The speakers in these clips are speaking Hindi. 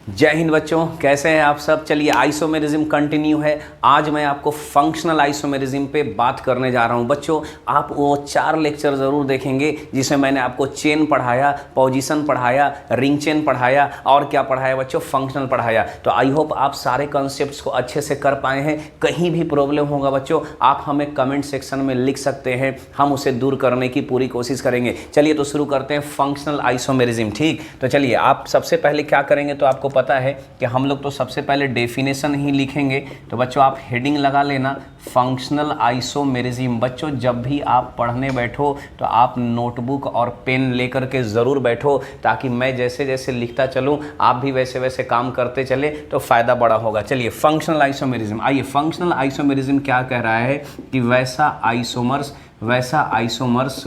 जय हिंद बच्चों, कैसे हैं आप सब। चलिए आइसोमेरिज्म कंटिन्यू है। आज मैं आपको फंक्शनल आइसोमेरिज्म पे बात करने जा रहा हूं। बच्चों आप वो 4 लेक्चर ज़रूर देखेंगे जिसमें मैंने आपको चेन पढ़ाया, पोजीशन पढ़ाया, रिंग चेन पढ़ाया और क्या पढ़ाया बच्चों, फंक्शनल पढ़ाया। तो आई होप आप सारे कॉन्सेप्ट्स को अच्छे से कर पाए हैं। कहीं भी प्रॉब्लम होगा बच्चों आप हमें कमेंट सेक्शन में लिख सकते हैं, हम उसे दूर करने की पूरी कोशिश करेंगे। चलिए तो शुरू करते हैं फंक्शनल आइसोमेरिज्म। ठीक, तो चलिए आप सबसे पहले क्या करेंगे, तो आपको पता है कि हम लोग तो सबसे पहले डेफिनेशन ही लिखेंगे। तो बच्चों आप हेडिंग लगा लेना फंक्शनल आइसोमेरिज्म। बच्चों जब भी आप पढ़ने बैठो तो आप नोटबुक और पेन लेकर के ज़रूर बैठो, ताकि मैं जैसे जैसे लिखता चलूँ आप भी वैसे वैसे काम करते चले तो फ़ायदा बड़ा होगा। चलिए फंक्शनल आइसोमेरिज्म, आइए फंक्शनल आइसोमेरिज्म क्या कह रहा है कि वैसा आइसोमर्स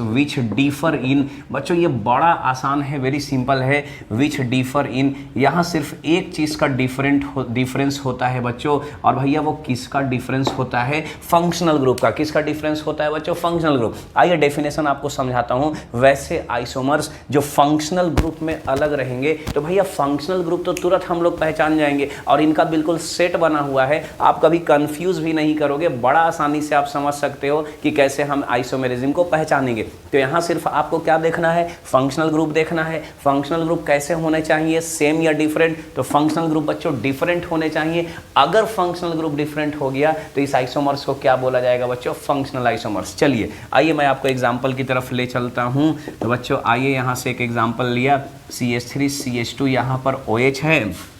विच डिफर इन। बच्चों ये बड़ा आसान है, वेरी सिंपल है। विच डिफर इन, यहाँ सिर्फ एक चीज़ का डिफरेंस होता है बच्चों, और भैया वो किसका डिफरेंस होता है, फंक्शनल ग्रुप का। किसका डिफरेंस होता है बच्चों, फंक्शनल ग्रुप। आइए डेफिनेशन आपको समझाता हूँ। वैसे आइसोमर्स जो फंक्शनल ग्रुप में अलग रहेंगे, तो भैया फंक्शनल ग्रुप तो तुरंत हम लोग पहचान जाएंगे और इनका बिल्कुल सेट बना हुआ है, आप कभी कंफ्यूज भी नहीं करोगे। बड़ा आसानी से आप समझ सकते हो कि कैसे हम आइसोमेरिज्म को पहचानेंगे। तो यहाँ सिर्फ आपको क्या देखना है, फंक्शनल ग्रुप देखना है। फंक्शनल ग्रुप कैसे होने चाहिए, सेम या डिफरेंट। तो फंक्शनल ग्रुप बच्चों डिफरेंट होने चाहिए। अगर फंक्शनल ग्रुप डिफरेंट हो गया तो इस आइसोमर्स को क्या बोला जाएगा बच्चों, फंक्शनल आइसोमर्स। चलिए आइए मैं आपको एग्जांपल की तरफ ले चलता हूँ। तो बच्चों आइए यहाँ से एक एग्जांपल लिया, CH3 CH2 यहाँ पर OH है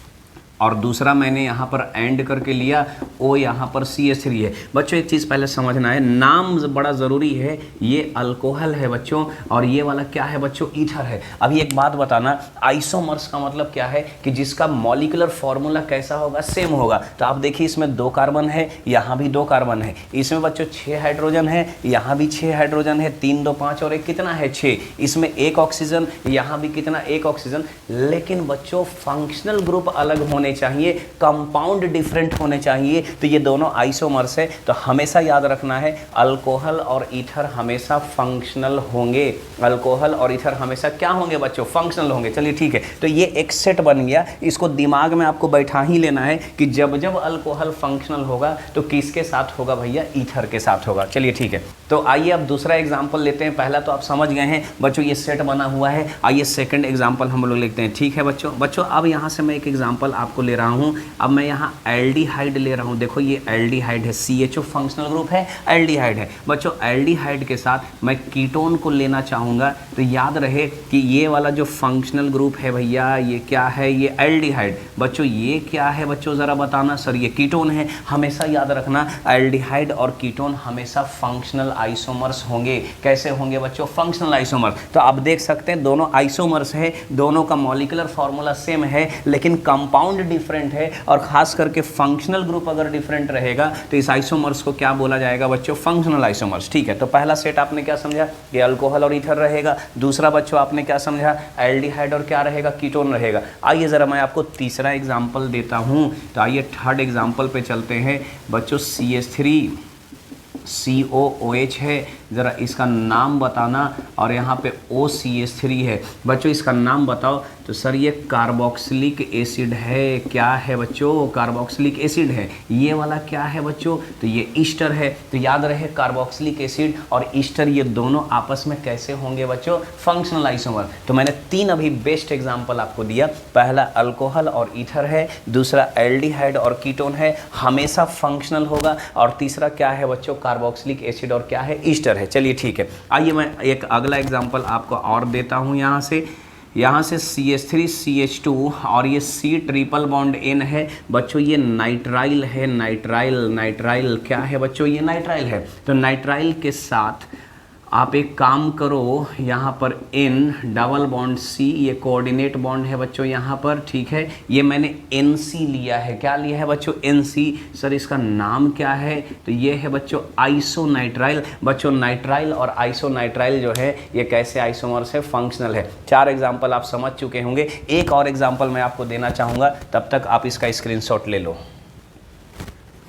और दूसरा मैंने यहाँ पर एंड करके लिया O, यहाँ पर CH3 है। बच्चों एक चीज़ पहले समझना है, नाम बड़ा ज़रूरी है। ये अल्कोहल है बच्चों और ये वाला क्या है बच्चों, ईथर है। अभी एक बात बताना, आइसोमर्स का मतलब क्या है कि जिसका मॉलिक्यूलर फॉर्मूला कैसा होगा, सेम होगा। तो आप देखिए इसमें 2 कार्बन है, यहाँ भी 2 कार्बन है। इसमें बच्चों 6 हाइड्रोजन है, यहाँ भी 6 हाइड्रोजन है। 3 2 5 और 1 कितना है, 6। इसमें 1 ऑक्सीजन, यहाँ भी कितना, 1 ऑक्सीजन। लेकिन बच्चों फंक्शनल ग्रुप अलग होने चाहिए, कंपाउंड डिफरेंट होने चाहिए। तो ये दोनों आइसोमर्स है, तो हमेशा याद रखना है अल्कोहल और ईथर हमेशा फंक्शनल होंगे। अल्कोहल और ईथर हमेशा क्या होंगे बच्चों, फंक्शनल होंगे। चलिए ठीक है, तो ये एक सेट बन गया। इसको दिमाग में आपको बैठा ही लेना है कि जब जब अल्कोहल फंक्शनल होगा तो किसके साथ होगा भैया, ईथर के साथ होगा। चलिए ठीक है, तो आइए अब दूसरा एग्जाम्पल लेते हैं। पहला तो आप समझ गए हैं बच्चों, ये सेट बना हुआ है। आइए सेकंड एग्जाम्पल हम लोग लेते हैं। ठीक है बच्चों अब यहाँ से मैं एक एग्जाम्पल आपको ले रहा हूँ। अब मैं यहाँ एल्डिहाइड ले रहा हूँ। देखो ये एल्डिहाइड है, CHO फंक्शनल ग्रुप है, एल्डिहाइड है। बच्चों एल्डिहाइड के साथ मैं कीटोन को लेना चाहूँगा। तो याद रहे कि ये वाला जो फंक्शनल ग्रुप है भैया, ये क्या है, ये एल्डिहाइड। बच्चों ये क्या है बच्चों, ज़रा बताना। सर ये कीटोन है। हमेशा याद रखना एल्डिहाइड और कीटोन हमेशा फंक्शनल आइसोमर्स होंगे। कैसे होंगे बच्चों, फंक्शनल आइसोमर्स। तो आप देख सकते हैं दोनों आइसोमर्स है, दोनों का मॉलिक्यूलर फॉर्मूला सेम है, लेकिन कंपाउंड डिफरेंट है। और खास करके फंक्शनल ग्रुप अगर डिफरेंट रहेगा तो इस आइसोमर्स को क्या बोला जाएगा बच्चों, फंक्शनल आइसोमर्स। ठीक है, तो पहला सेट आपने क्या समझा कि अल्कोहल और ईथर रहेगा। दूसरा बच्चों आपने क्या समझा, एल्डिहाइड और क्या रहेगा, कीटोन रहेगा। आइए ज़रा मैं आपको तीसरा एग्जाम्पल देता हूँ। तो आइए थर्ड एग्जाम्पल पे चलते हैं बच्चों। CH3 COOH है, ज़रा इसका नाम बताना। और यहाँ पे OCH3 है। बच्चों इसका नाम बताओ। तो सर ये कार्बोक्सिलिक एसिड है। क्या है बच्चों, कार्बोक्सिलिक एसिड है। ये वाला क्या है बच्चों, तो ये ईस्टर है। तो याद रहे कार्बोक्सिलिक एसिड और ईस्टर ये दोनों आपस में कैसे होंगे बच्चों, फंक्शनल आइसोमर। तो मैंने 3 अभी बेस्ट एग्जाम्पल आपको दिया। पहला अल्कोहल और ईथर है, दूसरा एल्डिहाइड और कीटोन है, हमेशा फंक्शनल होगा। और तीसरा क्या है बच्चों, कार्बोक्सिलिक एसिड और क्या है, ईस्टर है। चलिए ठीक है, आइए मैं एक अगला एग्जाम्पल आपको और देता हूँ। यहाँ से CH3 CH2 और ये C ट्रिपल बॉन्ड N है। बच्चों ये नाइट्राइल है, नाइट्राइल क्या है बच्चों, ये नाइट्राइल है। तो नाइट्राइल के साथ आप एक काम करो, यहाँ पर N डबल बॉन्ड C, ये कोऑर्डिनेट बॉन्ड है बच्चों यहाँ पर। ठीक है, ये मैंने NC लिया है। क्या लिया है बच्चों, NC। सर इसका नाम क्या है, तो ये है बच्चों आइसोनाइट्राइल। बच्चों नाइट्राइल और आइसोनाइट्राइल जो है ये कैसे आइसोमर्स है, फंक्शनल है। 4 एग्जाम्पल आप समझ चुके होंगे। एक और एग्जाम्पल मैं आपको देना चाहूँगा, तब तक आप इसका स्क्रीनशॉट ले लो।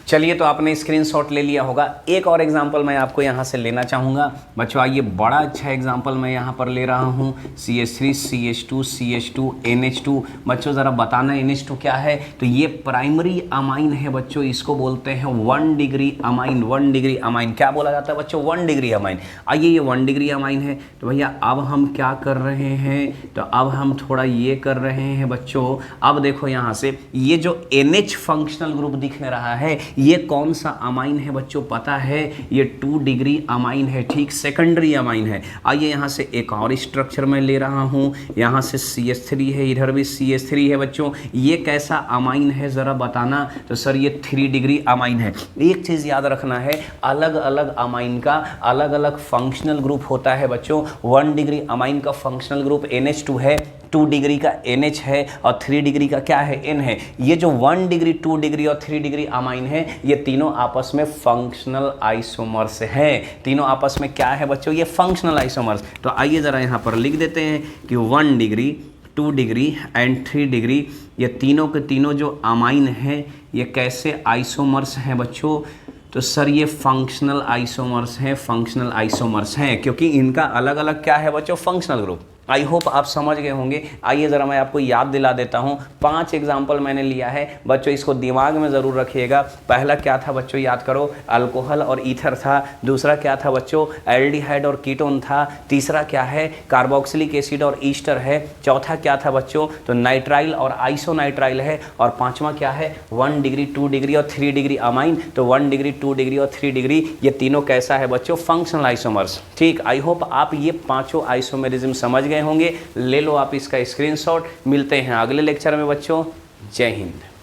चलिए, तो आपने स्क्रीनशॉट ले लिया होगा। एक और एग्जांपल मैं आपको यहाँ से लेना चाहूँगा बच्चों। आइए, बड़ा अच्छा एग्जांपल मैं यहाँ पर ले रहा हूँ, CH3 CH2 CH2 NH2। बच्चों ज़रा बताना NH2 क्या है। तो ये प्राइमरी अमाइन है बच्चों, इसको बोलते हैं 1 डिग्री अमाइन। 1 डिग्री अमाइन क्या बोला जाता है बच्चों? 1 डिग्री अमाइन। आइए, ये 1 डिग्री अमाइन है। तो भैया अब हम क्या कर रहे हैं? तो अब हम थोड़ा ये कर रहे हैं बच्चों। अब देखो यहाँ से ये जो NH फंक्शनल ग्रुप दिख रहा है, ये कौन सा अमाइन है बच्चों पता है? ये 2 डिग्री अमाइन है, ठीक, सेकेंडरी अमाइन है। आइए यहाँ से एक और स्ट्रक्चर मैं ले रहा हूँ। यहाँ से CH3 है, इधर भी CH3 है बच्चों। ये कैसा अमाइन है ज़रा बताना। तो सर ये 3 डिग्री अमाइन है। एक चीज़ याद रखना है, अलग अलग अमाइन का अलग अलग फंक्शनल ग्रुप होता है बच्चों। 1 डिग्री अमाइन का फंक्शनल ग्रुप NH2 है, 2 डिग्री का NH है और 3 डिग्री का क्या है? N है। ये जो 1 डिग्री 2 डिग्री और 3 डिग्री अमाइन है, ये तीनों आपस में फंक्शनल आइसोमर्स हैं। तीनों आपस में क्या है बच्चों? ये फंक्शनल आइसोमर्स। तो आइए ज़रा यहाँ पर लिख देते हैं कि 1 डिग्री 2 डिग्री एंड 3 डिग्री, ये तीनों के तीनों जो अमाइन हैं ये कैसे आइसोमर्स हैं बच्चों? तो सर ये फंक्शनल आइसोमर्स हैं, फंक्शनल आइसोमर्स हैं, क्योंकि इनका अलग अलग क्या है बच्चों? Functional group. आई होप आप समझ गए होंगे। आइए ज़रा मैं आपको याद दिला देता हूँ। 5 एग्जाम्पल मैंने लिया है बच्चों, इसको दिमाग में ज़रूर रखिएगा। पहला क्या था बच्चों? याद करो, अल्कोहल और ईथर था। दूसरा क्या था बच्चों? एल्डिहाइड और कीटोन था। तीसरा क्या है? कार्बोक्सिलिक एसिड और ईस्टर है। चौथा क्या था बच्चों? तो नाइट्राइल और आइसोनाइट्राइल है। और पाँचवा क्या है? 1 डिग्री 2 डिग्री और 3 डिग्री अमाइन। तो 1 डिग्री 2 डिग्री और 3 डिग्री, ये तीनों कैसा है बच्चों? Functional isomers. ठीक, आई होप आप ये पाँचों आइसोमेरिज्म समझ गए होंगे। ले लो आप इसका स्क्रीनशॉट। मिलते हैं अगले लेक्चर में बच्चों। जय हिंद।